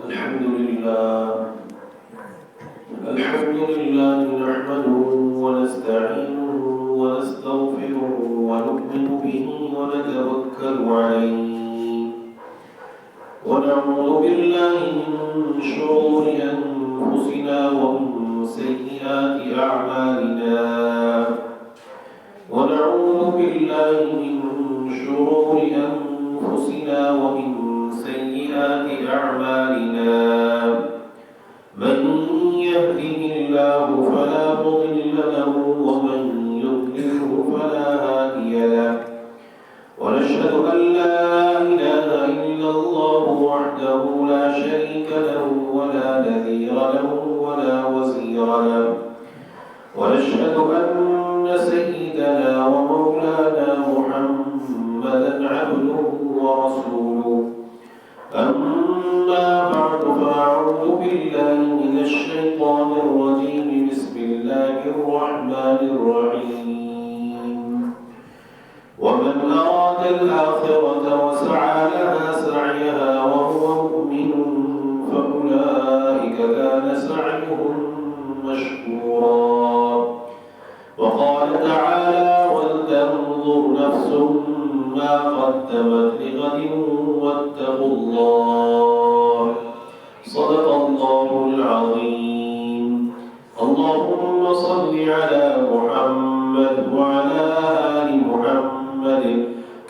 الحمد لله نحمده ونستعينه ونستغفره ونؤمن به ونتوكل عليه ونعوذ بالله من شرور أنفسنا ومن سيئات أعمالنا ونعوذ بالله من شرور أنفسنا ومن سيئات أعمالنا من يهده الله فلا مضل له ومن يضلله فلا هادي له ونشهد أن لا إله إلا الله وحده لا شريك له ولا نذير له ولا وزير له ونشهد أن سيدنا ومولانا محمدا عبده ورسوله أما بعد فأعوذ بالله من الشيطان الرجيم بسم الله الرحمن الرحيم ومن أراد الآخرة وسعى لها سعيها وهو مؤمن فأولئك كان سعيهم مشكورا وقال تعالى ولتنظر نفس ما قدمت لغد واتقوا الله صدق الله العظيم اللهم صل على محمد وعلى آل محمد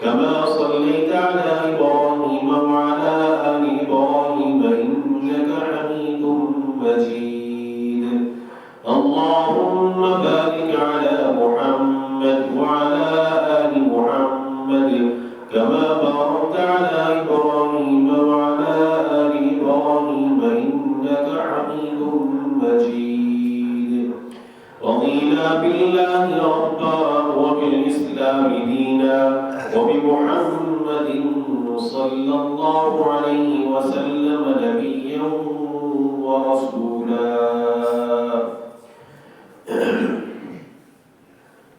كما صليت على إبراهيم وعلى آل إبراهيم إنك حميد مجيد اللهم بارك على محمد وعلى آل محمد كما باركت على إبراهيم وعلى آل إبراهيم إنك حميد مجيد رضينا بالله ربا وبالإسلام دينا وبمحمد صلى الله عليه وسلم نبيا ورسولا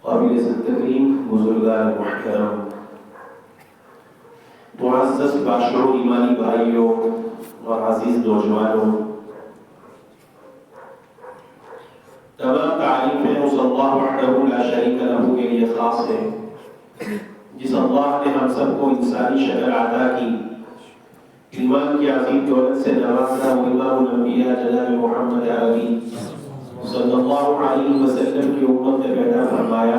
قابل التكريم بزرگان محترم معزز باشعور ایمانی بھائیوں اور عزیز نوجوانوں، تمام تعریفیں اس اللہ وحدہ لا شریک لہ کے لیے خاص ہیں جس اللہ نے ہم سب کو انسانی شکل عطا کی، ایمان کی عظیم دولت سے نوازا، وہ امام الانبیاء جناب محمد عربی صلی اللہ علیہ وسلم کی امت میں پیدا فرمایا،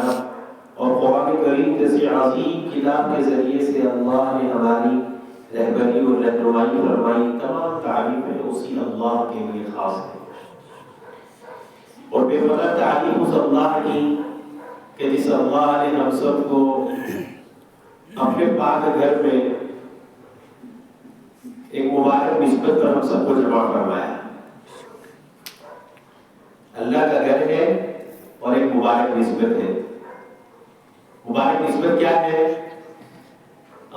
اور قرآن کریم جیسی عظیم کتاب کے ذریعے سے اللہ نے ہماری رہبری اور رہنمائی فرمائی۔ تمام تعریفیں اسی اللہ کے لیے خاص ہیں، اور بے پناہ تعریف اس اللہ کی کہ جس اللہ نے ہم سب کو اپنے پاک گھر میں ایک مبارک نسبت پر ہم سب کو جمع فرمایا۔ اللہ کا گھر ہے اور ایک مبارک نسبت ہے۔ مبارک نسبت کیا ہے؟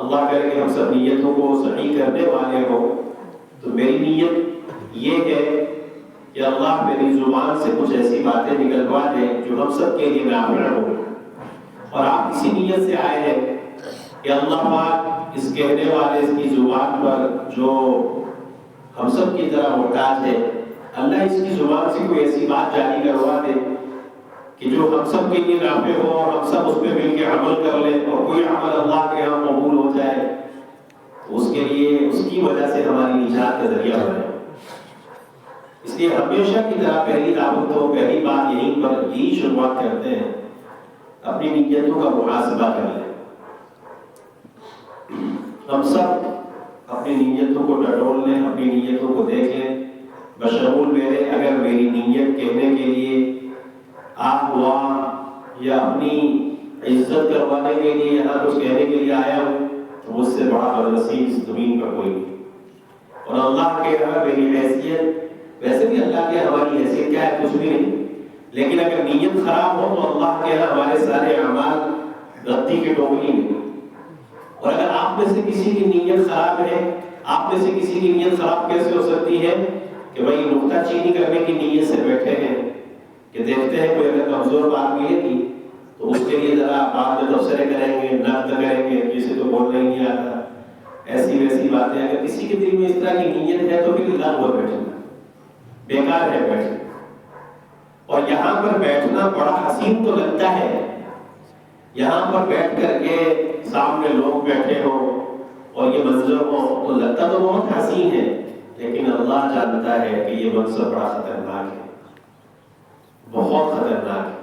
اللہ کرے کہ ہم سب نیتوں کو صحیح کرنے والے ہوں، تو میری نیت یہ ہے کہ اللہ میری زبان سے کچھ ایسی باتیں نکلوا دے جو ہم سب کے لیے نافع ہو، اور آپ اسی نیت سے آئے ہیں کہ اللہ پاک اس کہنے والے اس کی زبان پر جو ہم سب کی طرح محتاج ہے، اللہ اس کی زبان سے کوئی ایسی بات جاری کروا دے کہ جو ہم سب کے لیے نافع ہو، اور ہم سب اس پہ مل کے عمل کر لیں، اور کوئی عمل اللہ کے یہاں قبول ہو جائے تو اس کے لیے اس کی وجہ سے ہماری نجات کا ذریعہ بنے۔ اس لیے ہمیشہ کی طرح پہلی دعوت تو پہلی بات یہیں پر یہی شروعات کرتے ہیں، اپنی نیتوں کا محاسبہ کر لیں۔ ہم سب اپنی نیتوں کو ٹٹول لیں، اپنی نیتوں کو دیکھ لیں، بشمول میرے اگر میری نیت کہنے کے لیے آپ ہوا یا اپنی عزت کروانے کے لیے یہاں کچھ کہنے کے لیے آیا ہوں تو مجھ سے بڑا بدنصیب اس زمین پر کوئی نہیں، اور اللہ کے یہاں میری حیثیت، ویسے بھی اللہ کے ہماری حیثیت کیا ہے؟ کچھ بھی نہیں، لیکن اگر نیت خراب ہو تو اللہ کے یہاں ہمارے سارے اعمال غلطی کی ٹوکری میں۔ اور اگر آپ میں سے کسی کی نیت خراب ہے، آپ میں سے کسی کی نیت خراب کیسے ہو سکتی ہے کہ بھائی نکتہ چینی کرنے کی نیت سے بیٹھے ہیں کہ دیکھتے ہیں کوئی اگر کمزور بات ملے گی تو اس کے لیے ذرا بعد میں تبصرے کریں گے، نقد کریں گے، کسی تو بولنا ہی نہیں آتا، ایسی ویسی باتیں. اگر کسی کے دل میں اس طرح کی نیت ہے تو پھر لغو ہے بیٹھنا، بیکار ہے بیٹھنا. اور یہاں پر بیٹھنا بڑا حسین تو لگتا ہے، یہاں پر بیٹھ کر کے سامنے لوگ بیٹھے ہوں اور یہ منظر ہو تو لگتا تو بہت حسین ہے، لیکن اللہ جانتا ہے کہ یہ منظر بڑا خطرناک ہے، بہت خطرناک ہے.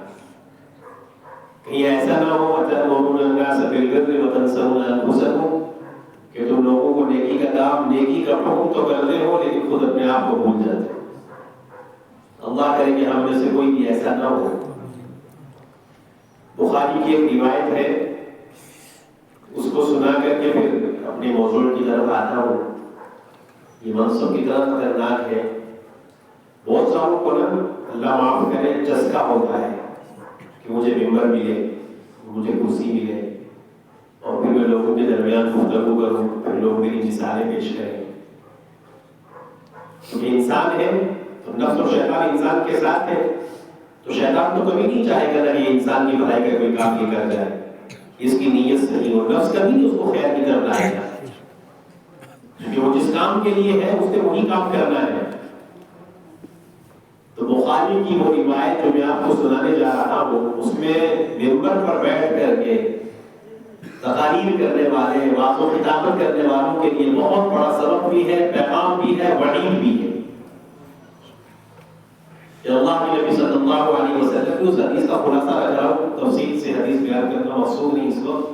کہیں ایسا نہ ہو أَتَأْمُرُونَ النَّاسَ بِالْبِرِّ وَتَنْسَوْنَ أَنفُسَكُمْ کہ تم لوگوں کو نیکی کا کام، نیکی کا حکم تو کرتے ہو لیکن خود اپنے آپ کو بھول جاتے ہو. اللہ کرے کہ ہم میں سے کوئی بھی ایسا نہ ہو. بخاری کی ایک روایت ہے، اس کو سنا کر کے پھر اپنے موضوع کی طرف آتا ہوں. یہ منصب کی طرح خطرناک ہے. بہت ساروں کو نا اللہ معاف کرے چسکا ہوتا ہے کہ مجھے ممبر ملے، مجھے کرسی ملے اور پھر میں لوگوں کے درمیان گفتگو کروں، پھر لوگ میری مثالیں پیش کریں. کیونکہ انسان ہے تو نفس اور شیطان انسان کے ساتھ ہے، تو شیطان تو کبھی نہیں چاہے گا کہ یہ انسان کی بھلائی کا کوئی کام یہ کر جائے، اس کی نیت صحیح ہو. نفس کبھی نہیں اس کو خیر کی طرف لائے گا، کیونکہ وہ جس کام کے لیے ہے اس نے وہی کام کرنا ہے. تو بخاری کی وہ روایت جو میں آپ کو سنانے جا رہا ہوں، اس میں ممبر پر بیٹھ کر کے تقاریر کرنے والے، واعظ و خطابت کرنے والوں کے لیے بہت بڑا سبق بھی ہے، پیغام بھی ہے، وعید بھی ہے. کہ اللہ کے نبی صلی اللہ علیہ وسلم کی اس حدیث کا خلاصہ رکھ رہا ہوں، تفصیل سے حدیث بیان کرنا مقصود نہیں اس وقت.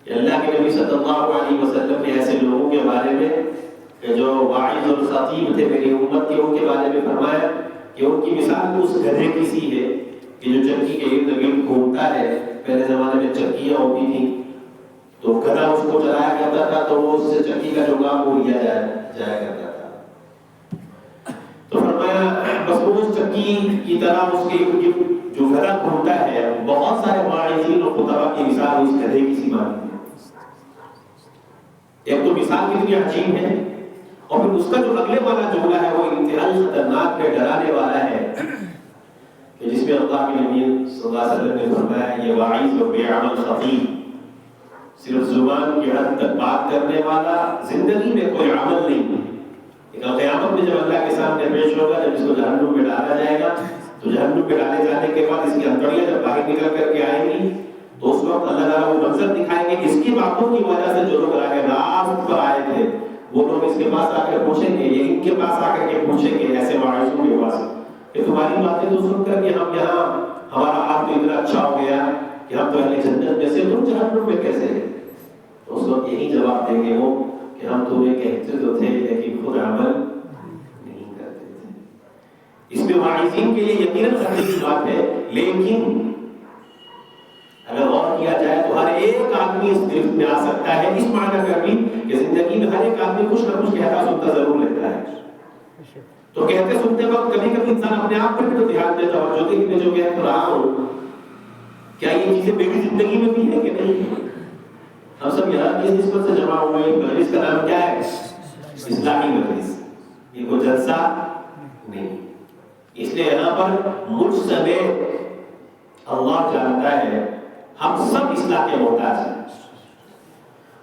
کہ اللہ کے نبی صلی اللہ علیہ وسلم نے ایسے لوگوں کے بارے میں کہ جو واعظ اور خطیب تھے میری امت کے، ان کے بارے میں فرمایا کہ ان کی مثال اس گدھے کی سی ہے کہ جو چکی کے ارد گرد گھومتا ہے. پہلے زمانے میں چکیاں ہوتی تھیں تو گدھا اس کو چلایا کرتا تھا تو وہ اس سے چکی کا جو کام وہ لیا جایا کرتا تھا. تو فرمایا بس وہ اس چکی کی طرح اس کے ارد گرد جو گدھا گھومتا ہے، بہت سارے واعظین اور خطباء کی مثال اس گدھے کی سی مانی ہے. ایک تو مثال کتنی عجیب ہے، اور پھر اس کا جو اگلے والا جملہ ہے وہ انتہائی خطرناک ہے، ڈرانے والا ہے، کہ جس میں اللہ کے نبی صلی اللہ علیہ وسلم نے فرمایا یہ واعظ اور بے عمل خطیب، صرف زبان کی حد تک بات کرنے والا، زندگی میں کوئی عمل نہیں. لیکن قیامت میں جب اللہ کے سامنے پیش ہوگا، جب اس کو جہنم میں ڈالا جائے گا تو جہنم میں ڈالے جانے کے بعد اس کی ہتھیلیاں جب باہر نکل کر کے آئیں گی تو اس وقت اللہ تعالیٰ وہ منظر دکھائیں گے. اس کی باتوں کی وجہ سے جو لوگ راست پر آئے تھے وہ لوگ اس کے پاس آ کر پوچھیں گے، یہ ان کے پاس آ کر کے پوچھیں گے ایسے واعظوں کے پاس کہ تمہاری باتیں تو سن کر کے ہم یہاں ہمارا آپ تو اتنا اچھا ہو گیا کہ ہم تو اہل جنت میں سے، تم جہنم میں کیسے ہیں؟ تو اس وقت یہی جواب دیں گے وہ کہ ہم تمہیں کہتے تو تھے لیکن خود عمل نہیں کرتے تھے. اس میں واعظین کے لیے یقیناً خطرے کی بات ہے، لیکن اگر غور کیا جائے تو ہر ایک آدمی اس گرفت میں آ سکتا ہے، اس معنی کا بھی کہ زندگی میں ہر ایک آدمی کچھ نہ کچھ کہتا سنتا ضرور رہتا ہے. تو کہتے سنتے وقت کبھی کبھی انسان اپنے آپ پر بھی تو دھیان دیتا ہے جو کہ میں جو کہہ رہا ہوں کیا یہ چیزیں میری زندگی میں بھی ہے کہ نہیں. ہم سب یہاں کس نسبت سے جمع ہوئے ہیں، مجلس کا نام کیا ہے؟ اسلامی مجلس. یہ کوئی جلسہ نہیں، اس لیے یہاں پر مجھ سمیت اللہ جانتا ہے ہم سب اصلاح کے محتاج ہیں.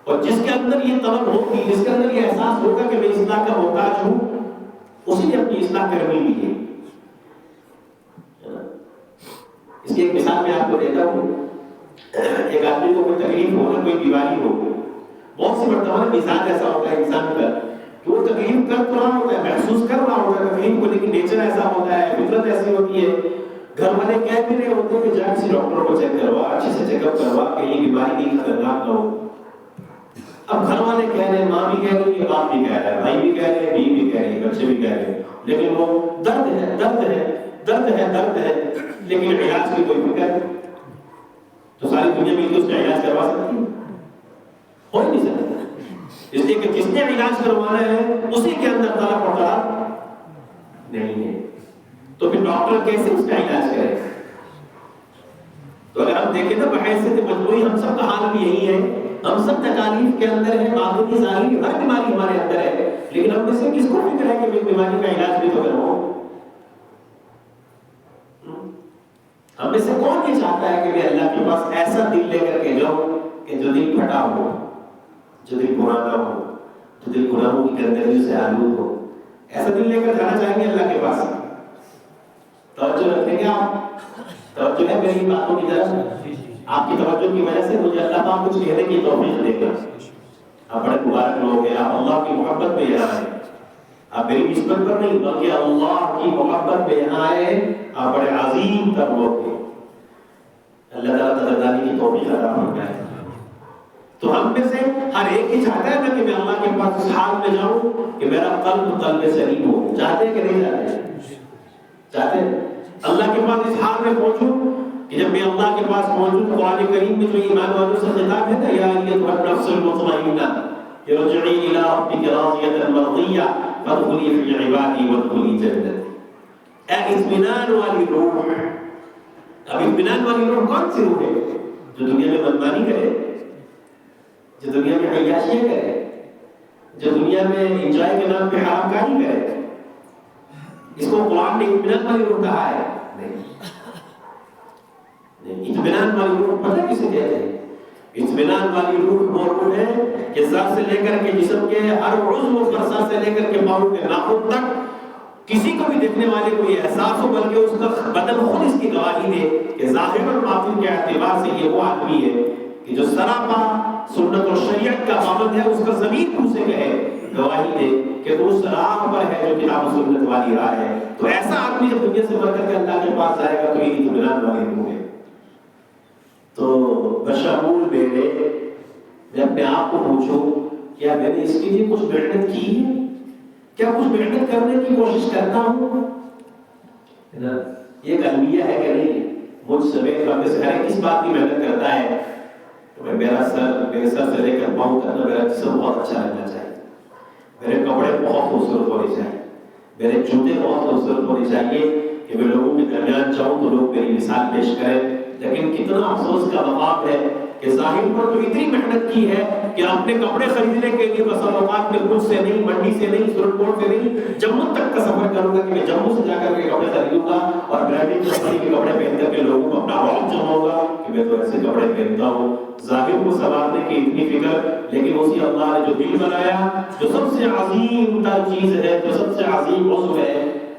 اور جس کے اندر یہ طلب ہوگی، جس کے اندر یہ احساس ہوگا کہ میں اصلاح کا محتاج ہوں، اسی نے اپنی اصلاح کرنی بھی ہے. اس کی ایک مثال میں آپ کو دیتا ہوں. ایک آدمی کو کوئی تکلیف ہو، کوئی بیماری ہو، بہت سی مرتبہ مزاج ایسا ہوتا ہے انسان کا کہ وہ تکلیف کر تو رہا ہوتا ہے، محسوس کر رہا ہوتا ہے تکلیف کو، لیکن نیچر ایسا ہوتا ہے، فطرت ایسی ہوتی ہے. گھر والے کہہ بھی رہے ہوتے ہیں کہ جا کسی ڈاکٹر کو چیک کروا، اچھے سے چیک اپ کروا کہ یہ بیماری کی خطرناک نہ ہو. اب گھر والے کہہ رہے ہیں، ماں بھی کہہ رہی ہے، باپ بھی کہہ رہا ہے، بھائی بھی کہہ رہے ہیں، بیوی بھی کہہ رہی ہے، بچے بھی کہہ رہے ہیں، لیکن وہ درد ہے درد ہے درد ہے درد ہے، لیکن علاج کی کوئی فکر نہیں. تو ساری دنیا مل کے اس کا علاج کروا سکتی ہے؟ ہو ہی نہیں سکتا. اس لیے کہ جس نے علاج کروانا ہے اسی کے اندر طلب اور طلب نہیں ہے، تو پھر ڈاکٹر کیسے اس کا علاج کرے؟ تو اگر ہم دیکھیں تو بحیثیت مجموعی ہم سب کا حال بھی یہی ہے. ہم سب تکالیف کے اندر ہے، باطنی ظاہری ہر بیماری ہمارے اندر ہے، لیکن ہم میں سے کس کو فکر ہے کہ میں بیماری کا علاج بھی تو کرواؤں؟ ہم میں سے کون یہ چاہتا ہے کہ میں اللہ کے پاس ایسا دل لے کر کے جاؤں کہ جو دل پھٹا ہو، جو دل پرانا ہو، جو دل گناہوں کی گندگی سے آلود ہو، ایسا دل لے کر جانا چاہیں گے اللہ کے پاس؟ توجہ رکھیں گے آپ؟ توجہ ہے میری باتوں کی طرف؟ آپ کی توجہ کی وجہ سے مجھے اللہ پاک کچھ کہنے کی توفیق دے گا۔ آپ بڑے مبارک لوگ ہیں، آپ اللہ کی محبت میں یہاں آئے، آپ میری نسبت پر نہیں بلکہ اللہ کی محبت میں یہاں آئے، آپ بڑے عظیم تر لوگ ہیں۔ اللہ تعالیٰ قدردانی کی توفیق عطا فرمائے۔ تو ہم میں سے ہر ایک ہی چاہتا ہے نا کہ میں اللہ کے پاس اس حال میں جاؤں کہ میرا قلب سلیم ہو، چاہتے ہیں کہ نہیں چاہتے؟ چاہتے ہیں اللہ کے پاس اس حال میں پہنچوں کہ جب میں اللہ کے پاس پہنچوں تو قرآن کریم میں جو ایمان والوں سے خطاب ہے نا، یا ایھا النفس المطمئنہ ارجعی الی ربک راضیۃ مرضیہ فادخلی فی عبادی وادخلی جنتی۔ اے اطمینان والی روح، اب اطمینان والی روح کون سی روح ہے؟ جو دنیا میں منمانی کرے، جو دنیا میں عیاشیاں کرے، جو دنیا میں انجوائے کے نام پہ حرام کاری کرے، اس کو قرآن نے اطمینان والی روح کہا ہے؟ نہیں، اطمینان والی روح پتہ کسے کہتے ہیں؟ اطمینان والی روح وہ روح ہے کہ سر سے لے کر کے جسم کے ہر عضو پر، سر سے لے کر کے پاؤں کے ناخن تک کسی کو بھی دیکھنے والے کو یہ احساس ہو، بلکہ اس کا بدن خود اس کی گواہی دے کہ ظاہر اور باطن کے اعتبار سے یہ وہ آدمی ہے کہ جو سراپا سنت اور شریعت کا پابند ہے، اس کا ضمیر منہ سے کہے، گواہی دے کہ وہ اس راہ پر ہے جو کتاب و سنت والی راہ ہے۔ تو ایسا آدمی جب دنیا سے مر کر کے اللہ کے پاس جائے گا تو یہ اطمینان والی روح ہے۔ تو بشمول میں اپنے آپ کو پوچھوں، کیا میں نے اس کے لیے کچھ محنت کی ہے؟ کیا کچھ محنت کرنے کی کوشش کرتا ہوں؟ یہ قلبیہ ہے کہ نہیں؟ مجھ سمیت ہم میں سے ہر ایک اس بات کی محنت کرتا ہے تو میرے سر سے لے کر پاؤں تک میرا جسم بہت اچھا رہنا چاہیے، میرے کپڑے بہت خوبصورت ہونے چاہیے، میرے جوتے بہت خوبصورت ہونے چاہیے کہ میں لوگوں کے درمیان جاؤں تو لوگ میری مثال پیش کریں۔ لیکن کتنا افسوس کا مقام ہے کہ ظاہر پر تو اتنی محنت کی ہے کہ اپنے کپڑے خریدنے کے لیے بس اوقات میں خود سے نہیں، منڈی سے نہیں، سورت سے نہیں، جموں تک کا سفر کروں گا کہ میں جموں سے جا کر کے کپڑے خریدوں گا اور برانڈیڈ کمپنی کے کپڑے پہن کر کے لوگوں کو اپنا رعب جماؤں گا کہ میں تو ایسے کپڑے پہنتا ہوں۔ ظاہر کو سنوارنے کی اتنی فکر، لیکن اسی اللہ نے جو دل بنایا، جو سب سے عظیم تر چیز ہے، جو سب سے عظیم عضو ہے،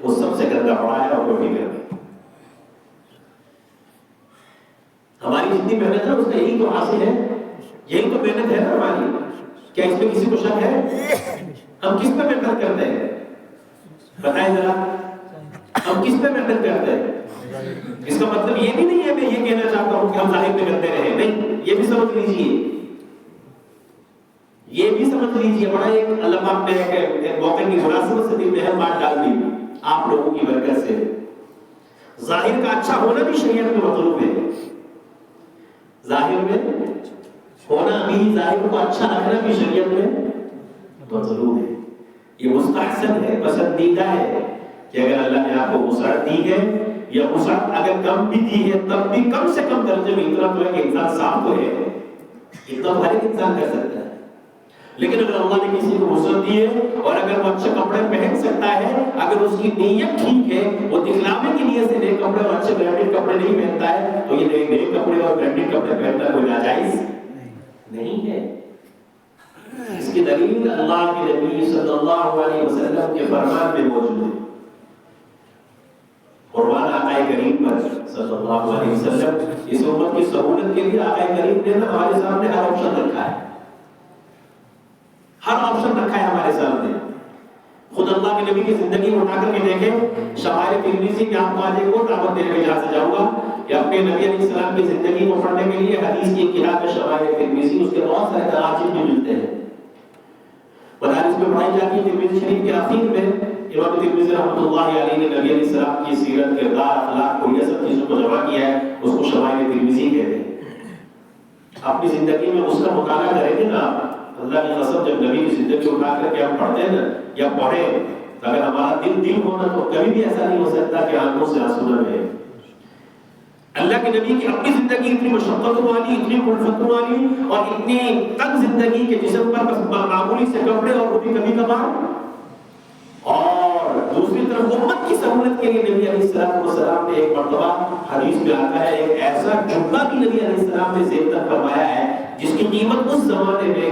وہ سب سے گندا پڑا ہے اور وہ فکر نہیں۔ ہماری جتنی محنت ہے اس کا یہی تو حاصل ہے، یہی تو محنت ہے نا ہماری۔ کیا اس میں کسی کو شک ہے؟ ہم کس پہ محنت کرتے ہیں؟ بتائیں ذرا، ہم کس پہ محنت کرتے ہیں؟ اس کا مطلب یہ بھی نہیں ہے میں یہ کہنا چاہتا ہوں کہ ہم ظاہر میں کرتے رہے، نہیں، یہ بھی سمجھ لیجیے، یہ بھی سمجھ لیجیے۔ بڑا ایک اللہ پاک نے ایک موقع کی مناسبت سے دل میں بات ڈال دی آپ لوگوں کی برکت سے۔ ظاہر کا اچھا ہونا بھی شریعت میں مطلوب ہے، ظاہر میں ہونا بھی، ظاہر کو اچھا رکھنا بھی شریعت میں مطلوب ہے، یہ مستحسن ہے، پسندیدہ ہے کہ اگر اللہ نے آپ کو وسعت دی ہے یا وسعت اگر کم بھی دی ہے تب بھی کم سے کم درجے میں اتنا تو ہے کہ انسان صاف تو ہے، اتنا ہر ایک انسان کر سکتا ہے۔ لیکن اگر اللہ نے کسی کو وسعت دی ہے اور اگر وہ اچھے کپڑے پہن سکتا ہے، اگر اس کی نیت ٹھیک ہے، وہ دکھلاوے کی نیت سے نئے کپڑے اور اچھے برانڈیڈ کپڑے نہیں پہنتا ہے، تو یہ نئے کپڑے اور برانڈیڈ کپڑے پہننا کوئی ناجائز نہیں ہے۔ اس کی دلیل اللہ کے نبی صلی اللہ علیہ وسلم کے فرمان میں موجود ہے۔ قربان آقا کریم پر صلی اللہ علیہ وسلم، اس امت کی سہولت کے لیے آقا کریم نے ہمارے سامنے ہر آپشن رکھا ہے، ہر آپشن رکھا ہے ہمارے سامنے۔ خود اللہ کے نبی کی زندگی کو اٹھا کر کے دیکھیں، شمائل ترمذی میں آپ کو آج ایک اور دعوت دینے میں جہاں سے جاؤں گا کہ اپنے نبی علیہ السلام کی زندگی کو پڑھنے کے لیے حدیث کی کتاب ہے شمائل ترمذی، اس کے بہت سارے تراجم بھی ملتے ہیں، مدارس میں پڑھائی جاتی ہے۔ ترمذی شریف کے آخر میں امام ترمذی رحمۃ اللہ علیہ نے نبی علیہ السلام کی سیرت، کردار، اخلاق کو، یہ سب چیزوں کو جمع کیا ہے، اس کو شمائل ترمذی کہتے ہیں۔ اپنی زندگی میں اس کا مطالعہ کریں گے نا، اللہ کی قسم جب نبی کی زندگی اٹھا کر کے ہم پڑھتے ہیں نا یا پڑھیں، اگر ہمارا دل ہونا تو کبھی بھی ایسا نہیں ہو سکتا کہ آنکھوں سے آنسو نہ بہے۔ اللہ کے نبی کی اپنی زندگی اتنی مشقتوں والی، اتنی الفتوں والی اور اتنی تنگ زندگی کے جسم پر بس معمولی سے کپڑے اور وہ بھی کبھی کبھار، اور دوسری طرف امت کی سہولت کے لیے نبی علیہ السلام نے ایک مرتبہ حدیث میں آتا ہے ایک ایسا جبہ بھی نبی علیہ السلام نے زیب تک فرمایا ہے جس کی قیمت اس زمانے میں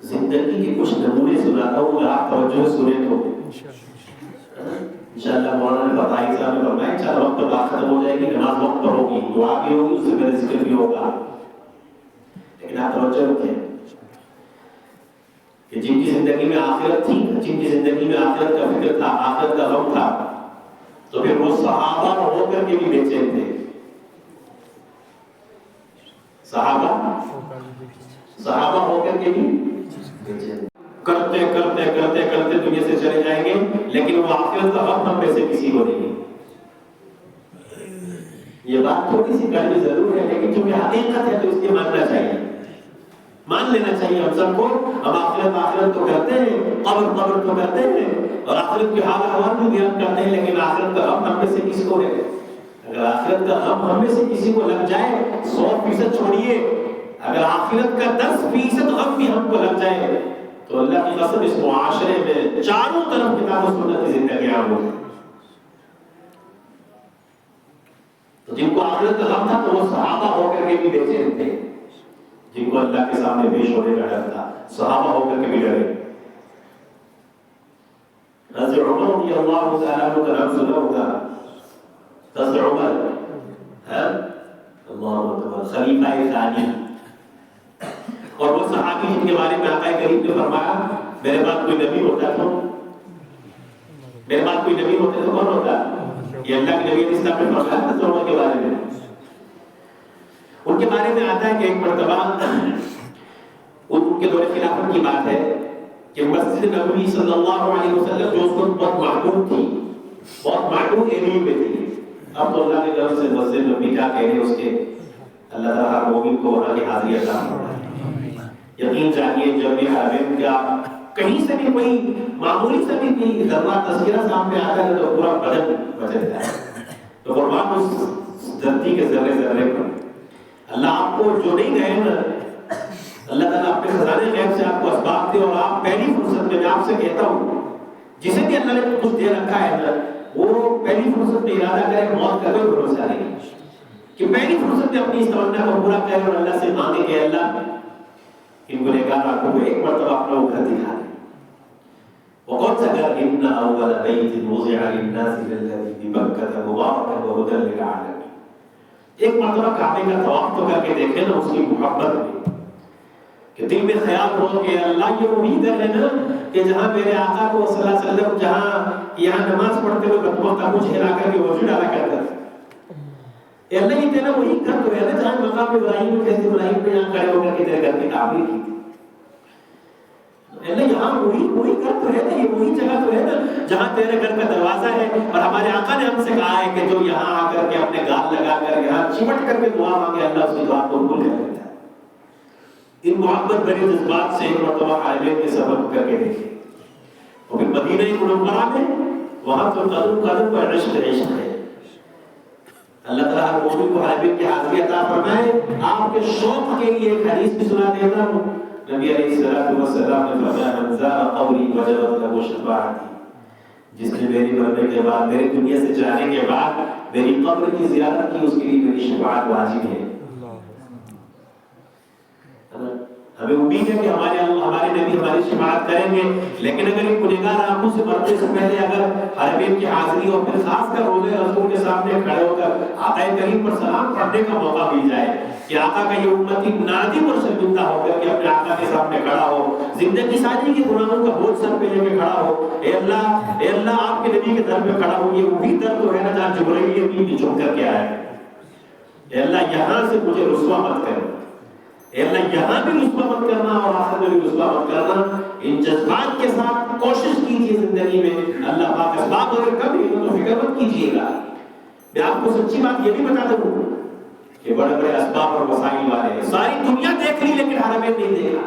زندگی کے کچھ نمونے سناتا ہوں، اگر آپ توجہ سے سنیں تو انشاءاللہ مولانا نے بتائی صاحب نے فرمایا انشاءاللہ وقت پر بات ختم ہو جائے گی، نماز وقت پر ہوگی، دعا بھی ہوگی، اس سے پہلے ذکر بھی ہوگا، لیکن آپ توجہ رکھیں کہ جن کی زندگی میں آخرت تھی، جن کی زندگی میں آخرت کا فکر تھا، آخرت کا غم تھا، تو پھر وہ صحابہ ہو کر کے بھی بے چین تھے. صحابہ ہو کر کے بھی بے چین، کرتے کرتے کرتے کرتے دنیا سے چلے جائیں گے، لیکن وہ آخرت کا غم ہم میں سے کسی کو نہیں. یہ بات تھوڑی سی کڑوی ضرور ہے، لیکن چونکہ حقیقت ہے تو اس کے ماننا چاہیے، مان لینا چاہیے ہم سب کو. ہم آخرت تو کرتے ہیں، قبر تو کرتے ہیں، اور آخرت کی حال احوال بھی بیان کرتے ہیں، لیکن آخرت کا غم ہم میں سے کسی کو ہے. اگر آخرت کا غم ہم میں سے کسی کو لگ جائے، 100% چھوڑیے، اگر آخرت کا 10% غم بھی ہم کو لگ جائے تو اللہ کی قسم اس معاشرے میں چاروں طرف کتاب و سنت کی زندگی عام ہو. تو جن کو آخرت کا غم تھا تو وہ صحابہ ہو کر کے بھی بے چین تھے، جن کو اللہ کے سامنے پیش ہونے کا ڈر تھا، صحابہ ہو کر کے بھی ڈرے. حضرت عمر رضی اللہ تعالیٰ عنہ کا نام سنا ہوگا، حضرت عمر اللہ اکبر، خلیفہ ثانی، اور وہ صحابی جن کے بارے میں آقا کریم نے فرمایا میرے بعد کوئی نبی ہوتا تو میرے بعد کوئی نبی ہوتے تو کون ہوتا؟ یہ اللہ کے نبی اسلام نے فرمایا حضرت عمر کے بارے میں. ان کے بارے میں آتا ہے کہ ایک مرتبہ ان کے دور خلافت کی بات ہے کہ مسجد نبوی صلی اللہ علیہ وسلم جو اس کو بہت محدود تھی، بہت محدود ایریا میں تھی. اب تو اللہ کے طرف سے مسجد نبوی کیا کہہ رہے اس کے، اللہ تعالیٰ ہر مومن کو وہاں کی حاضری عطا فرمائے. یقین جانیے جب یہ حرمین کا کہیں سے بھی کوئی معمولی سے بھی کوئی ذرہ تذکرہ سامنے آتا ہے تو پورا بدن بجتا ہے. تو قربان اس دھرتی کے ذرے ذرے پر اللہ آپ کو جو نہیں گئے نا، اللہ تعالیٰ اپنے خزانے غیب سے آپ کو اسباب دے، اور آپ پہلی فرصت میں آپ سے کہتا ہوں جسے بھی اللہ نے کچھ دے رکھا ہے نا، وہ پہلی فرصت میں ارادہ کرے، موت کا کوئی بھروسہ نہیں کہ پہلی فرصت میں اپنی اس تمنا کو پورا کرے اور اللہ سے مانگے کہ اللہ ان گنہگار آنکھوں کو ایک مرتبہ اپنا وہ گھر دکھا دے. وہ کون سا گھر؟ ان اول بیت وضع للناس للذی ببکۃ مبارکا وہدی للعالمین. ایک مرتبہ کعبے کا طواف تو کر کے دیکھیں نا، اس کی محبت میں کہ دل میں خیال ہو کہ اللہ یہ وہی گھر ہے نا کہ جہاں میرے آقا کو صلی اللہ علیہ وسلم جہاں یہاں نماز پڑھتے ہوئے بدبو تابوت ہلا کر کے وضو ڈالا کرتا تھا. اللہ یہ تیرا وہی گھر تو ہے نا جہاں مقام ابراہیم میں کہتے ابراہیم پہ یہاں کھڑے ہو کر کے تیرے گھر کی تعمیر کی تھی. اللہ یہاں وہی گھر تو ہے نا، یہ وہی جگہ تو ہے نا جہاں تیرے گھر کا دروازہ ہے. اور ہمارے آقا نے ہم سے کہا ہے کہ جو یہاں آ کر کے اپنے گال لگا کر یہاں چمٹ کر کے دعا مانگے اللہ اس کی دعا کو قبول کر لیتا ہے. ان محبت بھرے جذبات سے ایک مرتبہ حرمین کے سفر کر کے دیکھیں. اور پھر مدینہ منورہ میں وہاں تو قدم قدم پر عشق ہے. اللہ تعالیٰ ہر مومن کو حرمین کی حاضری عطا فرمائے. آپ کے شوق کے لیے ایک حدیث بھی سنا دیتا ہوں. نبی علیہ الصلوۃ والسلام نے فرمایا من زار قبری وجبت له شفاعتی، جس نے میری مرنے کے بعد، میری دنیا سے جانے کے بعد میری قبر کی زیارت کی، اس کے لیے میری شفاعت واجب ہے. ہمیں امید ہے کہ ہمارے نبی ہماری شفاعت کریں گے. لیکن اگر ان گنہگار آنکھوں سے مرنے سے پہلے اگر حرمین کی حاضری اور پھر خاص کر روضہ رسول کے سامنے کھڑے ہو کر آقا کریم پر سلام پڑھنے کا موقع مل جائے کہ آقا کا یہ امتی نادم اور شرمندہ ہو کر کے اپنے آقا کے سامنے کھڑا ہو، زندگی ساری کے گناہوں کا بوجھ سر پہ لے کے کھڑا ہو، اے اللہ آپ کے نبی کے در پہ کھڑا ہو. یہ وہی در تو ہے نا جہاں جبرائیل امین جھک کر کے آیا ہے. اے اللہ یہاں سے مجھے رسوا مت کرنا، اے اللہ یہاں بھی رسوا مت کرنا اور آخر میں بھی رسوا مت کرنا. ان جذبات کے ساتھ کوشش کیجیے زندگی میں. اللہ پاک اسباب اگر کم ہے تو فکر مت کیجیے گا. میں آپ کو سچی بات یہ بھی بتا دوں کہ بڑے بڑے اسباب اور وسائل والے ہیں، ساری دنیا دیکھ لی لیکن حرمین نہیں دیکھا.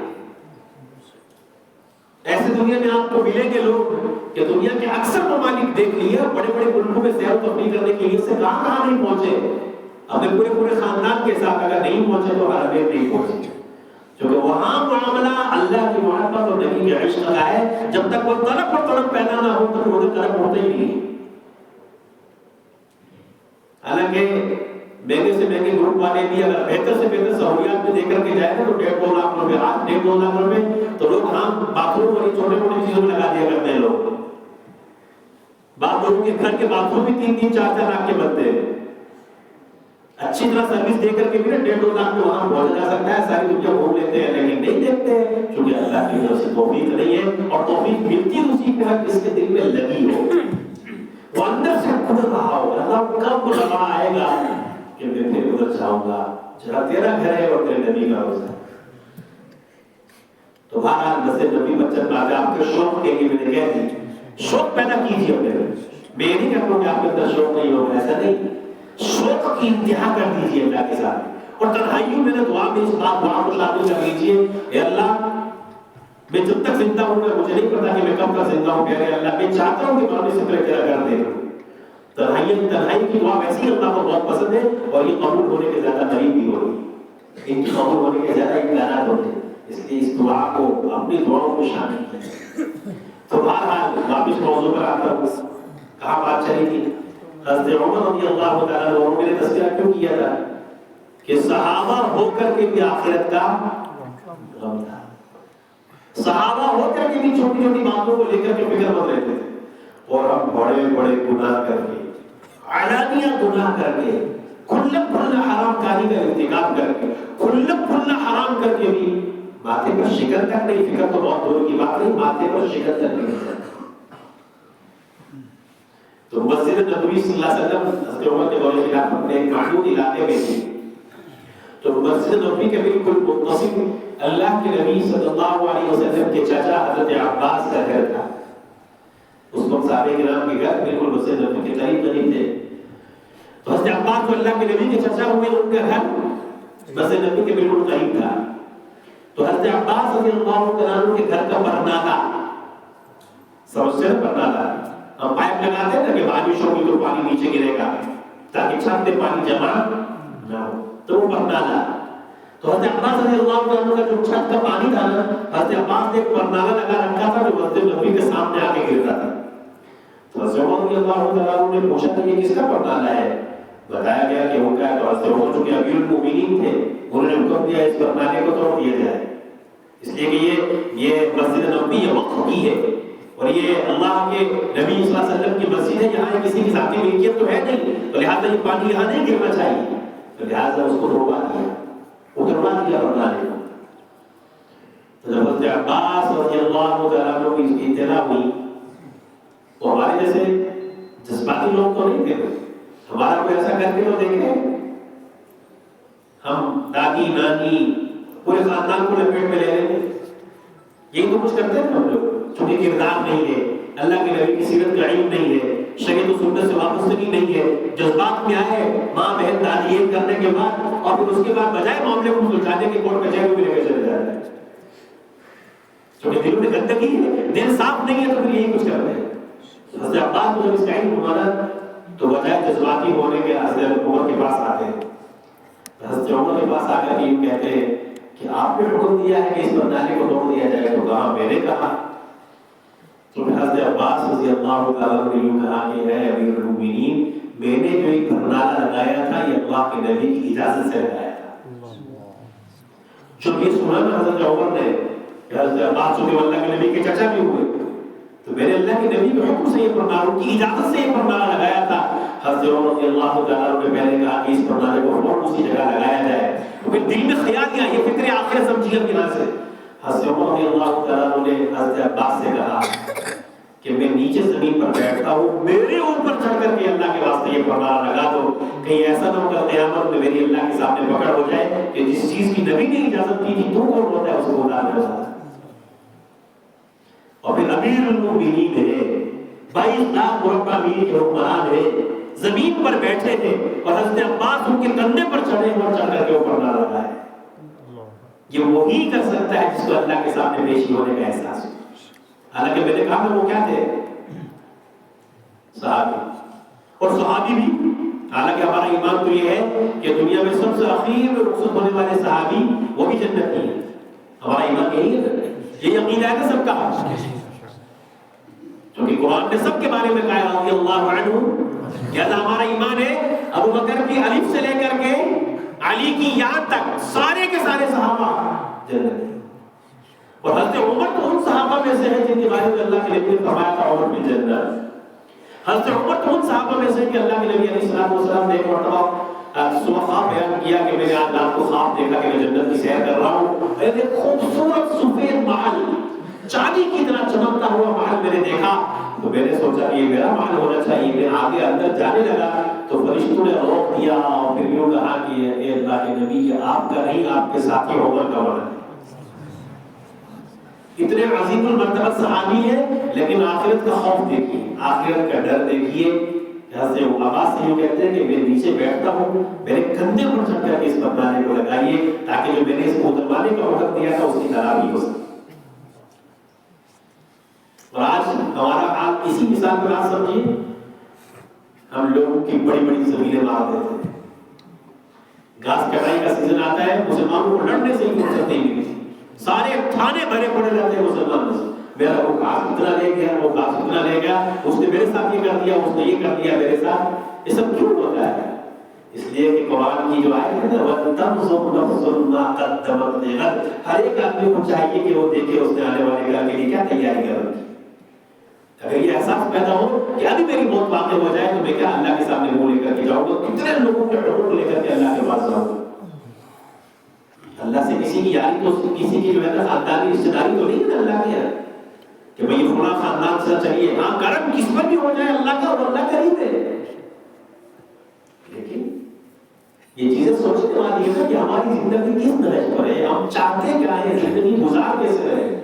ایسے دنیا میں آپ کو ملیں گے لوگ کہ دنیا کے اکثر ممالک دیکھ لیے، بڑے بڑے ملکوں میں سیر و تفریح کرنے کے لیے سے کہاں نہیں پہنچے. اپنے پورے خاندان کے ساتھ اگر نہیں پہنچے تو حرمین نہیں پہنچے. کیونکہ وہاں معاملہ اللہ کی محبت اور نبی کے عشق کا ہے. جب تک وہ طلب اور طلب پیدا نہ ہو تو وہ طلب ہوتا ہی نہیں. حالانکہ مہنگے سے مہنگے گروپ والے بھی اگر بہتر سے بہتر سہولیات میں دے کر کے جائے تو 1.5-2 لاکھ روپے، آج 1.5-2 لاکھ روپے تو لوگ ہم باتھ روم والی چھوٹے موٹے چیزوں میں لگا دیا کرتے ہیں لوگ. بعض لوگوں کے گھر کے باتھ روم بھی 3-4 لاکھ کے بنتے ہیں. اچھی طرح سروس دے کر کے بھی 1.5-2 لاکھ میں وہاں پہنچا جا سکتا ہے. ساری دنیا گھوم لیتے ہیں لیکن نہیں دیکھتے ہیں کیونکہ اللہ کی طرف سے توفیق نہیں ہے. اور توفیق ملتی اسی کے بعد جس کے دل میں لگی ہو، وہ اندر سے کھل رہا ہو. اللہ کب لمحہ آئے گا کہ میں پھر ادھر جاؤں گا جہاں تیرا گھر ہے اور تیرے نبی کا روزہ. تو بہرحال مسجد نبی بچت بات ہے. آپ کے شوق کے لیے میں نے کہہ دی، شوق پیدا کیجیے اپنے. میں نہیں کہتا ہوں کہ آپ کے اندر شوق نہیں ہوگا، ایسا نہیں. شوق کی انتہا کر دیجیے اللہ کے ساتھ. اور تنہائیوں میں دعا میں اس بات دعا کو شامل کر لیجیے، اے اللہ میں جب تک زندہ ہوں گا، مجھے نہیں پتا کہ میں کب تک زندہ ہوں، کہ اللہ میں چاہتا ہوں کہ میں سے تیرا گھر دیکھوں. تنہائی کی دعا ویسی اللہ کو بہت پسند ہے اور یہ قبول ہونے کے زیادہ قریب بھی ہوگی. ان کی قبول ہونے کے زیادہ امکانات ہوتے ہیں. اس لیے اس دعا کو اپنی دعاؤں کو شامل کیجیے. تو بہرحال واپس موضوع پر آتا ہوں. کہاں بات چلی تھی؟ حضرت عمر رضی اللہ تعالیٰ عنہ نے تذکرہ کیوں کیا تھا کہ صحابہ ہو کر کے بھی آخرت کا غم تھا. صحابہ ہو کر کے بھی چھوٹی چھوٹی باتوں کو لے کر کے فکر مند رہتے تھے. اور ہم بڑے بڑے گناہ کر کے، علانیہ گناہ کر کے، کھلا کھلا حرام کاری کا ارتکاب کر کے، کھلا کھلا حرام کر کے بھی ماتھے پر شکر تک نہیں، فکر تو بہت دور کی بات نہیں، ماتھے پر شکر تک نہیں. تو مسجد نبوی صلی اللہ علیہ وسلم حضرت عمر کے دور خلافت میں ایک محدود علاقے میں تھی. تو مسجد نبوی کے بالکل متصل اللہ کے نبی صلی اللہ علیہ وسلم کے چچا حضرت عباس کا گھر تھا. اس وقت صحابہ کرام کے گھر بالکل مسجد نبوی کے قریب قریب تھے. تو حضرت عباس کو اللہ کے نبی کے چچا ہوئے، ان کا گھر مسجد نبوی کے بالکل قریب تھا. تو حضرت عباس رضی اللہ عنہ کے گھر کا برنادہ، سمجھتے ہیں برنادہ، ہم پائپ لگاتے ہیں نا کہ بارش ہوگی تو پانی نیچے گرے گا تاکہ چھت پہ پانی جمع نہ ہو، تو وہ برنادہ. تو حضرت عباس رضی اللہ عنہ کا جو چھت کا پانی تھا نا، حضرت عباس نے ایک برنادہ لگا رکھا تھا جو مسجد نبوی کے سامنے آ کے گرتا تھا. تو حضرت عمر رضی اللہ عنہ نے پوچھا کہ یہ کس کا برنادہ ہے؟ بتایا گیا کہ ان کا ہے. تو حضرت عمر چونکہ امیر المؤمنین تھے، انہوں نے حکم دیا اس برنادے کو توڑ دیا جائے، اس لیے کہ یہ مسجد نبوی یہ وقف کی ہے اور یہ اللہ کے نبی صلی اللہ علیہ وسلم کی مسجد ہے، یہاں کسی کی ذاتی ملکیت تو ہے نہیں، تو لہٰذا یہ پانی یہاں نہیں گرنا چاہیے. تو لہٰذا اس کو روکا دیا، اتروا دیا برنادے کو. تو جب حضرت عباس رضی اللہ تعالیٰ عنہ کی اطلاع ہوئی تو ہمارے جیسے جذباتی لوگ تو نہیں تھے، ہمارا کوئی ایسا کر کے تو دیکھے. ہم دادی نانی پورے خاندان کو لپیٹ میں لے رہے ہیں، یہی تو کچھ کرتے ہیں ہم لوگ. چونکہ کردار نہیں ہے، اللہ کے نبی کی سیرت کا علم نہیں ہے، شریعت و سنت سے وابستگی نہیں ہے، جذبات میں آئے ماں بہن دادی یہ کرنے کے بعد اور پھر اس کے بعد بجائے معاملے کو سلجھانے کے کورٹ کچہری میں لے کے چلے جاتے ہیں. چونکہ دل میں گندگی ہے، دل صاف نہیں ہے، تو پھر یہی کچھ کرتے ہیں. حضرت عباس کو جب اس کا علم ہوا تو بجائے جذباتی ہونے کے حضرت عمر کے پاس آتے ہیں. حضرت عمر کے پاس آ کر یہ کہتے ہیں کہ آپ نے حکم دیا ہے کہ اس برنادے کو توڑ دیا جائے. تو کہا میں نے کہا. تو حضرت عباس رضی اللہ تعالیٰ نے یوں کہا کہ اے امیر المؤمنین، میں نے جو ایک برنادہ لگایا تھا یہ اللہ کے نبی کی اجازت سے لگایا تھا. جب یہ سنا نا حضرت عمر نے کہ حضرت عباس چونکہ اللہ کے نبی کے چچا بھی ہوئے، تو میں نے اللہ کے نبی کے حکم سے یہ برنادہ کی اجازت سے یہ برنادہ لگایا تھا. حضرت عمر رضی اللہ تعالیٰ نے پہلے کہا کہ اس برنادے کو فوراً اسی جگہ لگایا جائے. تو پھر دل میں خیال آیا، یہ فکر آخر سمجھیے اپنی یہاں سے. حضرت عمر رضی اللہ تعالیٰ نے حضرت عباس سے کہا کہ میں نیچے زمین پر بیٹھتا ہوں، میرے اوپر چڑھ کر کے اللہ کے واسطے یہ برنادہ لگا دو، کہیں ایسا نہ ہو کہ قیامت میں میری اللہ کے سامنے پکڑ ہو جائے کہ جس چیز کی نبی نے اجازت دی تھی تو کون ہوتا ہے اس کو بتا دیا. اور پھر امیر المؤمنین ہے، 22 لاکھ مربع میل کے حکمران ہے، زمین پر بیٹھے تھے اور حضرت عباس ان کے کندھے پر چڑھے اور چڑھ کر کے اوپر نہ لگا ہے. یہ وہی کر سکتا ہے جس کو اللہ کے سامنے پیشی ہونے کا احساس ہو. حالانکہ میں نے کہا کہ وہ کیا تھے؟ صحابی. اور صحابی بھی، حالانکہ ہمارا ایمان تو یہ ہے کہ دنیا میں سب سے اخیر میں رخصت ہونے والے صحابی وہ بھی جنت کی ہیں. ہمارا ایمان یہی ہے، یہ عقیدہ ہے سب کا. کیونکہ قرآن نے سب کے بارے میں کہا رضی اللہ عنہ، لہذا ہمارا ایمان ہے ابو بکر کی الف سے لے کر علی کی یہاں تک سارے کے سارے صحابہ جنت میں. اور حضرت عمر تو ان صحابہ میں سے ہے جن کی بارے میں اللہ کے نبی نے فرمایا تھا عمر بن جنت. حضرت عمر تو ان صحابہ میں سے کہ اللہ کے نبی علیہ السلام نے ایک مرتبہ صبح خواب بیان کیا کہ میں نے آج رات کو خواب دیکھا کہ میں جنت کی سیر کر رہا ہوں. ایک خوبصورت سفید محل، چاندی کی طرح چمکتا ہوا محل میں نے دیکھا. تو میں نے سوچا کہ یہ میرا محل ہونا چاہیے. میں آگے اندر جانے لگا تو فرشتوں نے روک دیا اور پھر یوں کہا کہ اے اللہ کے نبی یہ آپ کا نہیں، آپ کے ساتھی عمر کا محل ہے. اتنے عظیم المرتبہ صحابی ہے لیکن آخرت کا خوف دیکھیے، آخرت کا ڈر دیکھیے. حضرت عباس سے یوں کہتے ہیں کہ میں نیچے بیٹھتا ہوں، میرے کندھے پر چڑھ کر کے اس پردانے کو لگائیے تاکہ جو میں نے اس کو اتروانے کا وقت دیا تھا اس کی طرح بھی ہو سکے. اور آج ہمارا حال اسی مثال پر آج سمجھیے. ہم لوگوں کی بڑی بڑی زمینیں مار دیتے ہیں. گھاس کٹائی کا سیزن آتا ہے، مسلمانوں کو لڑنے سے ہی فرصت نہیں ملتی، سارے تھانے بھرے پڑے جاتے ہیں مسلمانوں سے. میرا وہ گھاس اتنا لے گیا، وہ گھاس اتنا لے گیا، اس نے میرے ساتھ یہ کر دیا، اس نے یہ کر دیا میرے ساتھ. یہ سب کیوں ہوتا ہے؟ اس لیے کہ قرآن کی جو آیت ہے نا وَتَنْظُرْ نَفْسٌ مَا قَدَّمَتْ لِغَدٍ، ہر ایک آدمی کو چاہیے کہ وہ دیکھے اس نے آنے والے کل کے لیے کیا تیاری کر رکھی. اگر یہ احساس پیدا ہو کہ ابھی میری موت واقع ہو جائے تو میں کیا اللہ کے سامنے منہ لے کر کے جاؤں گا، کتنے لوگوں کے حقوق لے کر کے اللہ کے پاس جاؤں گا. اللہ سے کسی کی یاری تو کسی کی جو ہے نا خاندانی رشتے داری تو نہیں ہے نا اللہ کے کہ بھئی فلاں خاندان سے چلیے. ہاں کرم کس پر بھی ہو جائے اللہ کا اور اللہ قریب ہے. لیکن یہ چیزیں سوچنے والی ہے کہ ہماری زندگی کس نہج پر ہے، ہم چاہتے کیا ہے، زندگی گزار کیسے رہے.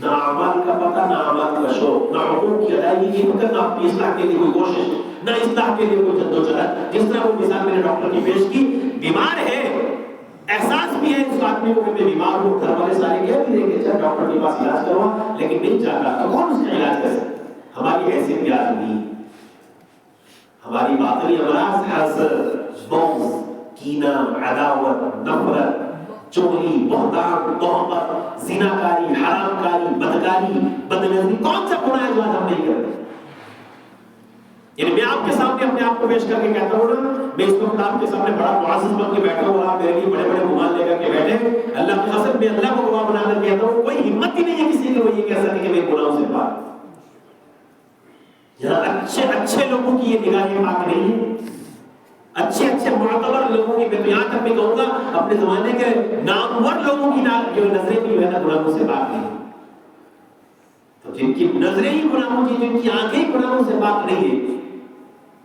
نہ اعمال کا پتہ، نہ اعمال کا شوق، نہ حقوق کی ادائیگی کی فکر، نہ اپنی اصلاح کے لیے کوئی کوشش، نہ اصلاح کے لیے کوئی جدوجہد. جس طرح وہ مثال میں نے ڈاکٹر کی پیش کی، بیمار ہے، احساس بھی ہے اس آدمی کو کہ میں بیمار ہوں، گھر والے سارے کہہ بھی دیں گے چل ڈاکٹر کے پاس علاج کروا، لیکن نہیں چاہتا تو کون اس کا علاج کر سکتا. ہماری حیثیت یاد نہیں، ہماری باطنی امراض حسد، بغض، کینہ، عداوت، نفرت، چغلی، بہتان، تہمت، زناکاری، حرام کاری، بدکاری، بدنظری، کون سا گناہ ہے جو آج ہم نہیں کرتے. یعنی میں آپ کے سامنے اپنے آپ کو پیش کر کے کہتا ہوں نا، میں اس وقت آپ کے سامنے بڑا معزز بن کے بیٹھا ہوں اور آپ میرے لیے بڑے بڑے گمان لے کر کے بیٹھے. اللہ کی قسم میں اللہ کو گواہ بنا کر کہتا ہوں کوئی ہمت ہی نہیں ہے کسی کی وہ یہ کہہ سکے کہ میرے گناہوں سے پاک. یہاں اچھے اچھے لوگوں کی یہ نگاہیں پاک نہیں ہے، اچھے اچھے معتبر لوگوں کی، میں تو یہاں تک بھی کہوں گا اپنے زمانے کے نامور لوگوں کی جو نظریں بھی جو ہے نا گناہوں سے پاک نہیں. تو جن کی نظریں ہی گناہوں کی، جن کی آنکھیں ہی گناہوں سے پاک نہیں ہے،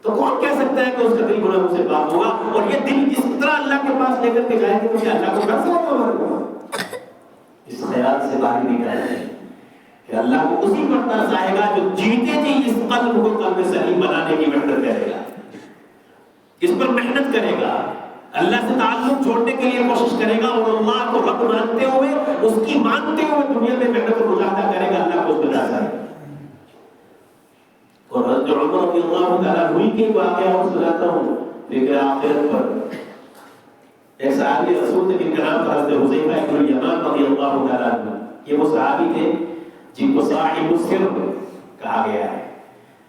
تو کون کہہ سکتا ہے کہ اس کا دل گناہوں سے پاک ہوگا. اور یہ دل جس طرح اللہ کے پاس لے کر کے جائے گا تو کیا اللہ کو کر سکتا ہوگا؟ اس خیال سے باہر نکال جائے کہ اللہ کو اسی پر ترس آئے گا جو جیتے جی اس قلب کو قلب سلیم بنانے کی محنت کرے گا، اس پر محنت کرے گا، اللہ سے تعلق جوڑنے کے لیے کوشش کرے گا اور اللہ کو رب مانتے ہوئے، اس کی مانتے ہوئے دنیا میں محنت و مجاہدہ کرے گا. اللہ کو اس بتا سکے. اور حضرت عمر رضی اللہ تعالیٰ عنہ کی واقعہ اور سناتا ہوں فکر آخرت پر. ایک صحابی رسول تھے جن کا نام تھا حضرت حذیفہ بن الیمان رضی اللہ تعالیٰ عنہ. یہ وہ صحابی تھے جن کو صاحب السر کہا گیا ہے،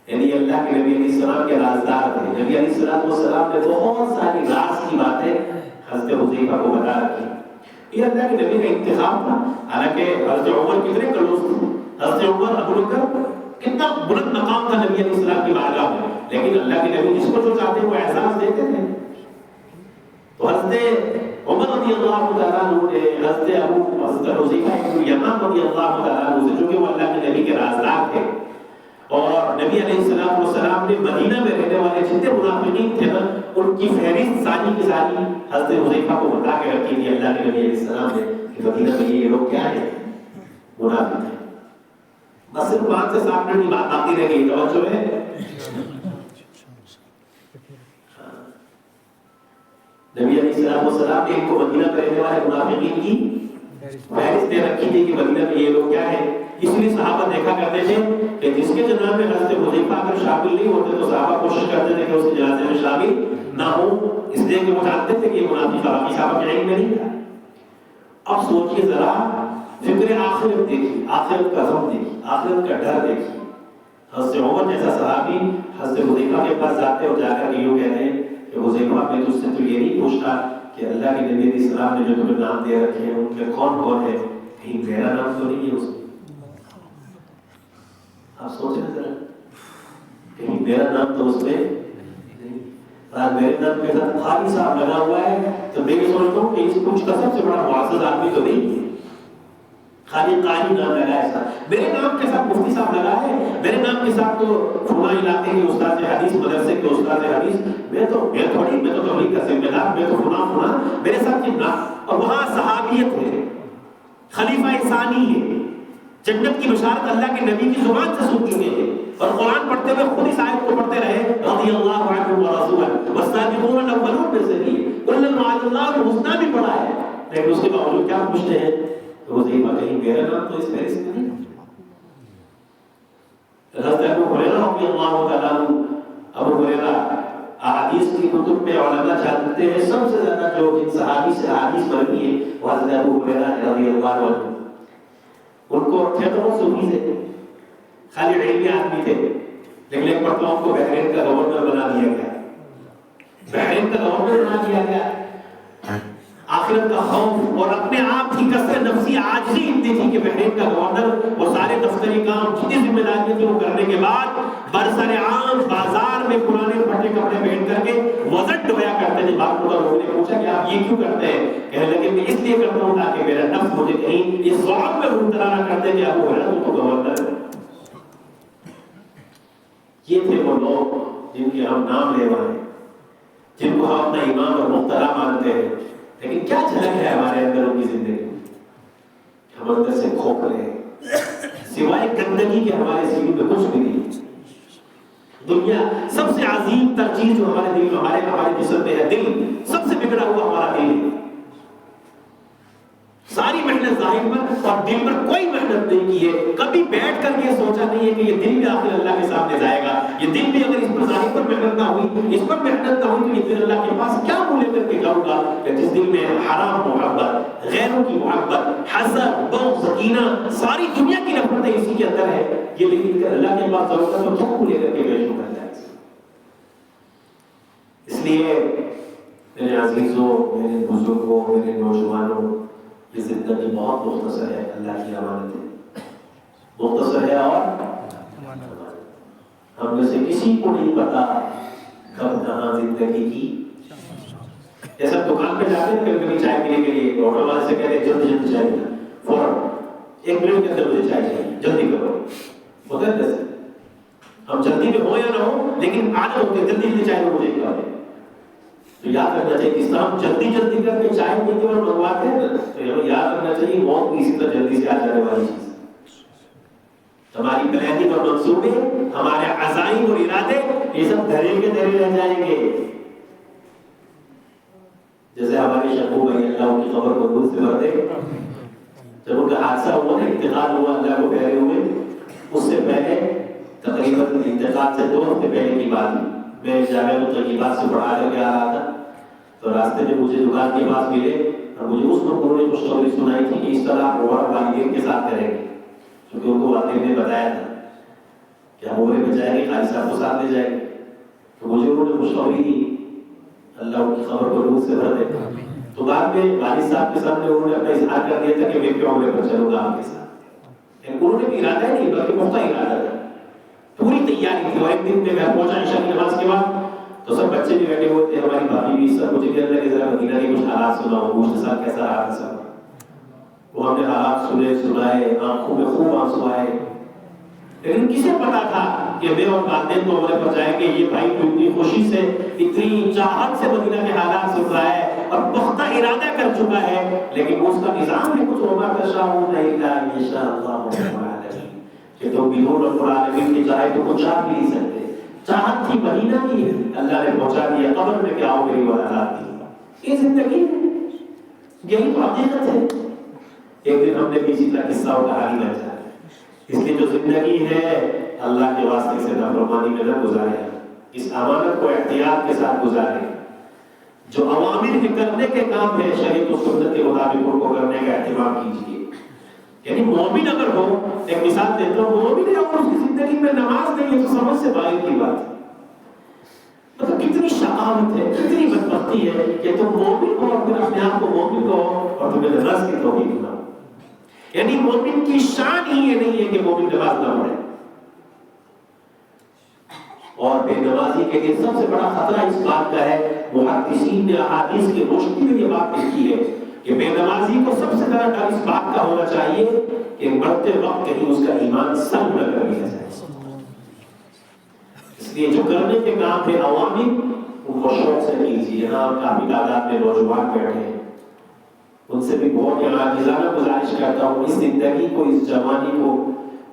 یعنی اللہ کے نبی علیہ السلام کے رازدار تھے. نبی علیہ السلام نے بہت ساری راز کی باتیں حضرت حذیفہ کو بتا رکھی. یہ اللہ کے نبی کا انتخاب تھا. حالانکہ حضرت عمر کتنے کلوز تھے، حضرت عمر ابو بکر کتنا بلند مقام تھا نبی علیہ السلام کی بارگاہ میں، لیکن اللہ کے نبی جس کو جو چاہتے وہ احساس دیتے تھے. تو حضرت عمر رضی اللہ تعالیٰ عنہ نے حضرت حذیفہ بن الیمان رضی اللہ تعالیٰ عنہ سے، جو کہ وہ اللہ کے نبی کے رازدار تھے، اور نبی علیہ السلام نے مدینہ میں رہنے والے جتنے منافقین تھے نا ان کی فہرست ساری کی ساری حضرت حذیفہ کو بتا کے رکھی تھی اللہ کے نبی علیہ السلام نے کہ مدینہ میں یہ لوگ کیا ہیں، منافق ہیں. بس صرف 5 سے 7 منٹ کی بات آتی رہ گئی. توجہ ہے. نبی علیہ السلام نے ان کو مدینہ میں رہنے والے منافقین کی فہرست دے رکھی تھی کہ مدینہ میں یہ لوگ کیا ہیں. اس لیے صحابہ دیکھا کرتے تھے کہ جس کے جنازے میں حضرت حذیفہ اگر شامل نہیں ہوتے تو صحابہ کوشش کرتے تھے کہ اس کے جنازے میں شامل نہ ہو، اس لیے کہ وہ جانتے تھے کہ یہ منافق باقی صحابہ کے علم میں نہیں تھا. اب سوچئے ذرا، فکر آخرت دیکھیے، آخرت کا غم دیکھیے، آخرت کا ڈر دیکھیے. حضرت عمر جیسا صحابی حضرت حذیفہ کے پاس جاتے اور جا کر یوں کہتے ہیں کہ حذیفہ میں تجھ سے تو یہ نہیں پوچھتا کہ اللہ کے نبی علیہ السلام نے جو تمہیں نام دے رکھے ہیں ان میں کون کون ہے، کہیں میرا نام تو نہیں ہے اس میں؟ آپ سوچیں ذرا، کہیں میرا نام تو اس میں نہیں، میرے نام کے ساتھ خالی صاحب لگا ہوا ہے، تو میں یہ سوچتا ہوں کہ اس کچھ کا سب سے بڑا معزز آدمی تو نہیں ہے، خالی قاری نام لگا ہے ساتھ، میرے نام کے ساتھ مفتی صاحب لگا ہے، میرے نام کے ساتھ تو فلاں علاقے کے استاد حدیث، مدرسے کے استاد حدیث، میں تو تبلیغ کا ذمہ دار، میں تو فلاں میرے ساتھ کتنا، اور وہاں صحابیت ہے، خلیفہ ثانی ہے، جنت کی بشارت اللہ کے نبی کی زبان سے سن چکے ہیں، اور قرآن پڑھتے ہوئے خود اس آیت کو پڑھتے رہے، رضی اللہ عنہ ورضوا عنہ والسابقون الاولون میں سے بھی کل وعد اللہ الحسنی بھی پڑھا ہے، لیکن اس کے باوجود کیا پوچھتے ہیں؟ تو حذیفہ کہیں میرا نام تو اس فہرست میں نہیں۔ حضرت ابو ہریرہ رضی اللہ تعالیٰ عنہ، ابو ہریرہ احادیث کی کتب میں علماء جانتے ہیں سب سے زیادہ جو جن صحابی سے احادیث پڑھی ہے وہ حضرت ابو ہریرہ رضی اللہ عنہ، ان کو تھے تو وہ صوفی سے، خالی علمی آدمی تھے، لیکن ایک مرتبہ ان کو بحرین کا گورنر بنا دیا گیا، بحرین کا گورنر بنا دیا گیا، آخرت کا خوف اور اپنے آپ کی کثرت نفسی عاجزی اتنی تھی کہ بحرین کا گورنر وہ سارے دفتری کام جتنی ذمہ داریاں تھیں وہ کرنے کے بعد برسر عام بازار میں پرانے پھٹے کپڑے پہن کر کے وزن ڈھویا کرتے تھے۔ بعد میں لوگوں نے پوچھا کہ آپ یہ کیوں کرتے ہیں؟ کہنے لگے میں اس لیے کرتا ہوں تاکہ میرا نفس مجھے کہیں اس ضعف میں مبتلا نہ کر دے کہ ابو ہریرہ تو گورنر ہے۔ یہ تھے وہ لوگ جن کے ہم نام لے رہے ہیں، جن کو ہم اپنا امام اور مقتدی مانتے ہیں، لیکن کیا جھلک ہے ہمارے اندر ان کی زندگی؟ ہم اندر سے کھوکھلے ہیں، سوائے گندگی کے ہمارے سینوں میں کچھ بھی نہیں۔ دنیا سب سے عظیم تر چیز جو ہمارے دل میں ہمارے جسم میں ہے، دل سب سے بگڑا ہوا ہمارا دل ہے۔ ساری محنت ظاہر پر اور دل پر کوئی محنت نہیں کی ہے، کبھی بیٹھ کر کے سوچا نہیں ہے کہ یہ دل بھی آخر اللہ کے سامنے جائے گا، یہ دل بھی اگر اس پر ظاہر پر محنت نہ ہوئی، اس پر محنت نہ ہوئی تو یہ دل اللہ کے پاس کیا منہ لے کر کے جاؤں گا؟ کہ جس دل میں حرام محبت، غیروں کی محبت، حسد، بغض، کینہ، ساری دنیا کی نفرتیں اسی کے اندر ہے، یہ لیکن اللہ کے پاس ضرورت ہے تو کیا منہ لے کر کے بیٹھوں گا؟ اس لیے میرے عزیزوں، میرے بزرگوں، میرے نوجوانوں، یہ زندگی بہت مختصر ہے، اللہ کی امانت ہے، مختصر ہے اور ہم میں سے کسی کو نہیں پتا کب کہاں زندگی کی، جیسا دکان پہ جاتے ہیں کبھی چائے پینے کے لیے، آٹو والے سے کہتے ہیں جلدی جلدی چائے پینا، فوراً 1 منٹ کے اندر مجھے چائے چاہیے، جلدی کرو، ہوتا ہے جیسے ہم جلدی میں ہو یا نہ ہو لیکن عادت ہوتی ہے جلدی جلدی چائے مجھے کھانے۔ تو یاد رکھنا چاہیے اس طرح ہم جلدی جلدی کر کے چائے پیتے اور منگواتے ہیں نا، تو یاد رکھنا چاہیے موت بھی اسی طرح جلدی سے آ جانے والی چیز۔ ہماری پلاننگ اور منصوبے، ہمارے عزائم اور ارادے، یہ سب دھرے کے دھرے رہ جائیں گے۔ جیسے ہمارے شکو بھائی، اللہ ان کی خبر کو دور سے بھر دے، جب ان کا حادثہ ہوا نا، انتقال ہوا اللہ کو پہرے ہوئے، اس سے پہلے تقریباً انتقال سے 2 ہفتے پہلے کی بات، میں جامعہ الطیبات سے پڑھا کر کے آ رہا تھا، تو راستے میں مجھے دکان کے پاس ملے اور مجھے اس وقت انہوں نے خوشخبری سنائی تھی کہ اس طرح عمر والدین کے ساتھ کریں گے، کیونکہ ان کو والدین نے بتایا تھا کہ ہم عمرے میں جائیں گے، خالد صاحب کو ساتھ لے جائیں گے، تو مجھے انہوں نے خوشخبری دی، اللہ ان کی خبر کو نور سے بھر دے۔ تو بعد میں والد صاحب کے سامنے انہوں نے اپنا اظہار کر دیا تھا کہ میں کیوں عمرے پر چلوں گا آپ کے ساتھ، لیکن انہوں نے بھی ارادہ نہیں بلکہ پختہ ارادہ تھا، پوری تیاری تھی۔ اور ایک دن میں گھر پہنچا عشاء کی نماز کے بعد، تو سب بچے بھی بیٹھے ہوئے تھے، ہماری بھابھی بھی، سب مجھے کہنے لگے ذرا مدینہ کے کچھ حالات سناؤ، گوشت صاحب کیسا رہا تھا سب۔ وہ ہم نے حالات سنائے، آنکھوں میں خوب آنسو آئے، لیکن کسے پتا تھا کہ میں اور والدین کو عمرے پر جائیں گے؟ یہ بھائی تو اتنی خوشی سے، اتنی چاہت سے مدینہ کے حالات سن رہا ہے اور پختہ ارادہ کر چکا ہے، لیکن اس کا نظام بھی کچھ وما تشاءون الا ان شاء اللہ رب العالمین، کہ تم بدون رب العالمین کی چاہے تو کچھ چاہ بھی نہیں سکتے۔ چاہت تھی مدینہ کی، اللہ نے پہنچا دیا، قبر میں کیا ہو میری وعدات تھی۔ یہ زندگی ہے، یہی تو حقیقت ہے۔ ایک دن ہم نے بھی اسی طرح قصہ و کہانی لگ جائے، اس لیے جو زندگی ہے اللہ کے واسطے سے نافرمانی میں نہ گزارے، اس امانت کو احتیاط کے ساتھ گزارے۔ جو اوامر کے کرنے کے کام ہے شریعت و سنت کے مطابق ان کو کرنے کا اہتمام کیجیے۔ یعنی مومن اگر ہو، ایک مثال دیتا ہوں، مومن ہے اور اس کی زندگی میں نماز نہیں ہے تو سمجھ سے باہر کی بات ہے۔ مطلب کتنی شقاوت شقاوت ہے، کتنی بدبختی ہے کہ تم مومن ہو اور پھر اپنے آپ کو مومن ہو اور تمہیں نماز کی توفیق نہ ہو۔ یعنی مومن کی شان ہی یہ نہیں ہے کہ مومن نماز نہ پڑھے، اور بے نمازی کے لیے سب سے بڑا خطرہ اس بات کا ہے، محدثین نے احادیث کی روشنی میں یہ بات لکھی ہے کہ بے نمازی کو سب سے زیادہ ڈر اس بات کا ہونا چاہیے کہ مرتے وقت کہیں اس کا ایمان سلب نہ کر لیا جائے۔ اس لیے جو کرنے کے کام ہے عوامی ان کو شوق سے کیجیے۔ یہاں کافی تعداد میں نوجوان بیٹھے ہیں، ان سے بھی بہت عاجزانہ گزارش کرتا ہوں، اس زندگی کو، اس جوانی کو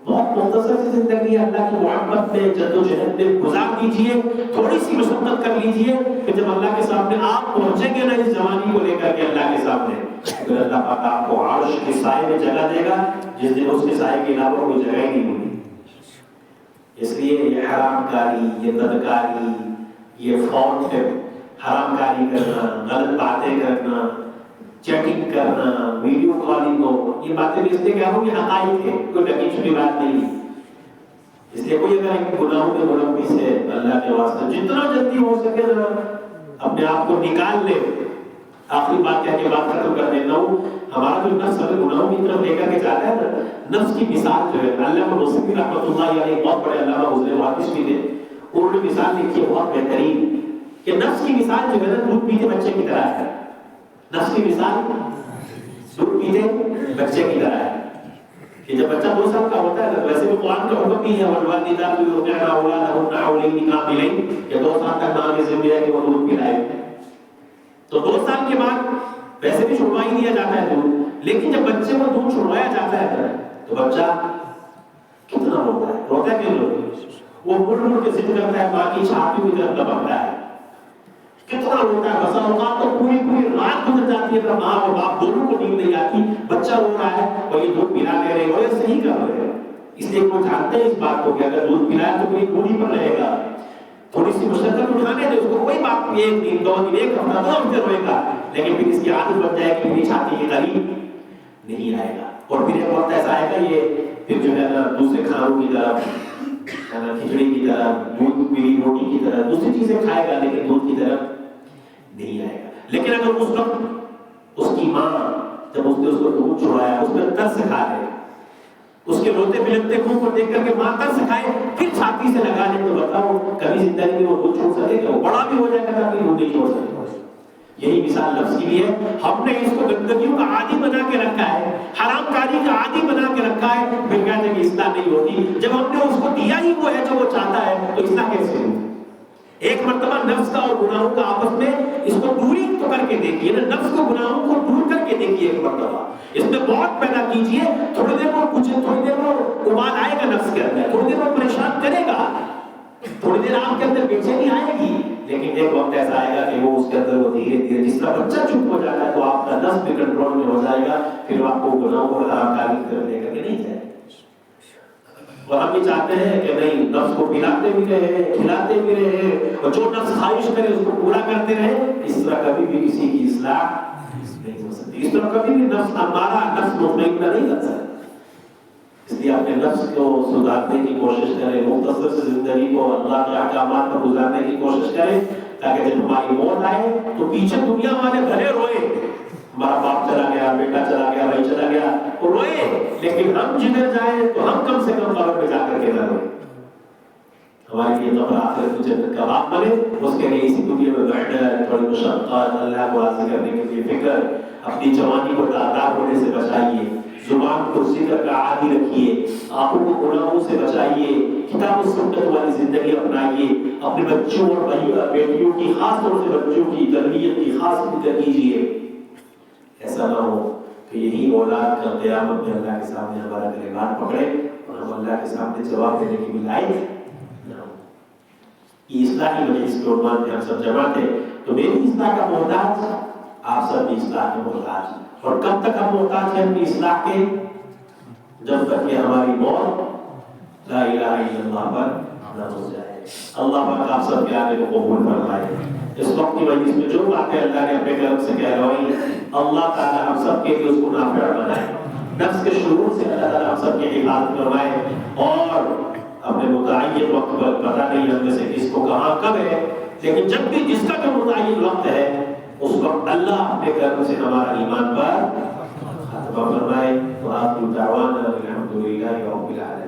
بہت مختصر سی زندگی اللہ کی محبت میں، جدوجہد میں گزار دیجیے، تھوڑی سی مشقت کر لیجیے کہ جب اللہ کے سامنے آپ پہنچیں گے نا اس جوانی کو لے کر کے اللہ کے سامنے، پھر اللہ پاک آپ کو عرش کے سائے میں جگہ دے گا جس دن اس کے سائے کے علاوہ کوئی جگہ ہی نہیں ہوگی۔ اس لیے یہ حرام کاری، یہ بدکاری، یہ فوت ہے، حرام کاری کرنا، غلط باتیں کرنا، چیٹنگ کرنا، ویڈیو کالنگ ہو، یہ باتیں بھی اس لیے کہہ رہا ہوں کہ حقائق ہے، کوئی ڈکی چھپی بات نہیں ہے۔ اس لیے کوئی اگر ان گناہوں کے مربی سے اللہ کے واسطے جتنا جلدی ہو سکے ذرا اپنے آپ کو نکال لے۔ آخری بات کہہ کے بات ختم کر دیتا ہوں، ہمارا جو نفس اگر گناہوں کی طرف لے کر کے جاتا ہے نا، نفس کی مثال جو ہے، علامہ موسوی رحمۃ اللہ علیہ بہت بڑے علامہ حسن محدث بھی تھے، انہوں نے مثال لکھی ہے بہت بہترین کہ نفس کی مثال جو ہے نا دودھ پیتے بچے کی طرح ہے۔ نفس کی مثال دودھ پیتے بچے کی طرح ہے کہ جب بچہ 2 سال کا ہوتا ہے، ویسے بھی قرآن کا حکم بھی ہے والوالدات یرضعن اولادهن حولین کاملین کہ 2 سال تک ماں کی ذمہ ہے کہ وہ دودھ پلائے، تو 2 سال کے بعد ویسے بھی چھڑوا ہی دیا جاتا ہے دودھ، لیکن جب بچے کو دودھ چھڑوایا جاتا ہے تو بچہ کتنا روتا ہے کہ وہ مڑ مڑ کے ضد کرتا ہے، ماں کی چھاتی کی طرف لپکتا ہے، کتنا روتا ہے، بسا اوقات تو پوری رات گزر جاتی ہے، ماں اور باپ دونوں کو نیند نہیں آتی، بچہ رو رہا ہے اور یہ دودھ پلا لے رہے ہو یا صحیح کر رہے ہیں، اس لیے وہ جانتے ہیں اس بات کو کہ اگر دودھ پلائے تو کوئی پوری پر رہے گا، تھوڑی سی مشقت اٹھانے دے اس کو، کوئی بات نہیں، 1 دن 2 دن 1 ہفتہ 2 ہفتے روئے گا، لیکن پھر اس کی عادت بن جائے گی، میری چھاتی کے قریب نہیں آئے گا، اور پھر ایک وقت ایسا آئے گا یہ پھر جو ہے نا دوسرے کھانوں کی طرف، کھچڑی کی طرف، دودھ ملی روٹی کی طرف دوسری چیزیں کھائے گا، لیکن دودھ کی طرف نہیں آئے گا۔ لیکن اگر اس وقت اس کی ماں جب اس نے اس کو دودھ چھڑایا، اس میں ترس کھا لے، اس کے روتے بلکتے منہ کو دیکھ کر کے ماں ترس کھائے پھر چھاتی سے لگا لے، تو بتاؤ کبھی زندگی میں وہ دودھ چھوڑ سکے گا؟ وہ بڑا بھی ہو جائے گا کبھی وہ نہیں چھوڑ سکے گا۔ یہی مثال نفس کی بھی ہے، ہم نے اس کو گندگیوں کا عادی بنا کے رکھا ہے، حرام کاری کا عادی بنا کے رکھا ہے، پھر کہتے ہیں کہ اصلاح نہیں ہوتی، جب ہم نے اس کو دیا ہی وہ ہے جو وہ چاہتا ہے تو اصلاح کیسے ہوگی؟ ایک مرتبہ نفس کا اور گناہوں کا آپس میں اس کو دوری تو کر کے دیکھیے نا، نفس کو گناہوں کو دور کر کے دیکھیے ایک مرتبہ، اس میں بہت پیدا کیجیے، تھوڑی دیر وہ ابال آئے گا نفس کے اندر، تھوڑی دیر وہ پریشان کرے گا، تھوڑی دیر آپ کے اندر بے چینی آئے گی، لیکن ایک وقت ایسا آئے گا کہ وہ اس کے اندر وہ دھیرے دھیرے جس طرح بچہ چپ ہو جاتا ہے تو آپ کا نفس بھی کنٹرول میں ہو جائے گا، پھر آپ کو گناہوں کو حرام کاری کی طرف لے کر کے نہیں جائے۔ اور ہم یہ چاہتے ہیں کہ نہیں، نفس کو پلاتے بھی رہے، کھلاتے بھی رہے، اور جو نفس خواہش کرے اس کو پورا کرتے رہے، اس طرح کبھی بھی کسی کی اصلاح نہیں ہو سکتی، اس طرح کبھی بھی نفس ہمارا نفس مطمئنہ نہیں کر سکتا۔ اس لیے اپنے نفس کو سدھارنے کی کوشش کریں، مختصر سے زندگی کو اللہ کے احکامات پر گزارنے کی کوشش کریں، تاکہ جب ہماری موت آئے تو پیچھے دنیا والے بھلے روئے، ہمارا باپ چلا گیا، بیٹا چلا گیا، بھائی چلا گیا، وہ روئے، لیکن ہم جدھر جائیں تو ہم کم سے کم قبر میں جا کر کے نہ روئے۔ ہمارے لیے قبر آخرت میں جنت کا باغ بنے، اس کے لیے اسی دنیا میں محنت، تھوڑی مشقت، اللہ کو راضی کرنے کے لیے فکر، اپنی جوانی کو داغدار ہونے سے بچائیے، زبان کو ذکر کا عادی رکھیے، آنکھوں کو گناہوں سے بچائیے، کتاب و سنت والی زندگی اپنائیے، اپنے بچوں اور بیٹیوں کی، خاص طور سے بچوں کی تربیت کی خاص فکر کیجیے۔ ایسا نہ ہو کہ یہی اولاد کا قیامت میں اللہ کے سامنے ہمارا گریبان پکڑے اور ہم اللہ کے سامنے جواب دینے کی بھی لائق نہ ہو۔ یہ اصلاحی مجلس کے عنوان پہ ہم سب جمع تھے، تو میری اصلاح کا محتاج، آپ سب بھی اصلاح کے محتاج، اور کب تک ہم محتاج ہیں اپنی اصلاح کے؟ جب تک کہ ہماری موت لا الہ الا اللہ پر نہ ہو جائے۔ اللہ پاک آپ سب کے آنے کو قبول فرمائے۔ اس وقت کی مجلس میں جو باتیں اللہ نے اپنے کرم سے کہلوائی، اللہ تعالیٰ ہم سب کے لیے اس کو نافع بنائے، نفس کے شرور سے اللہ تعالیٰ ہم سب کی حفاظت فرمائے، اور اپنے متعین وقت پر پتہ نہیں ہم میں سے کس کو کہاں کب ہے لیکن جب بھی جس کا جو متعین وقت ہے اس وقت اللہ اپنے کرم سے ہمارا ایمان پر خاتمہ فرمائے. وآخر دعوانا الحمد للہ رب العالمین.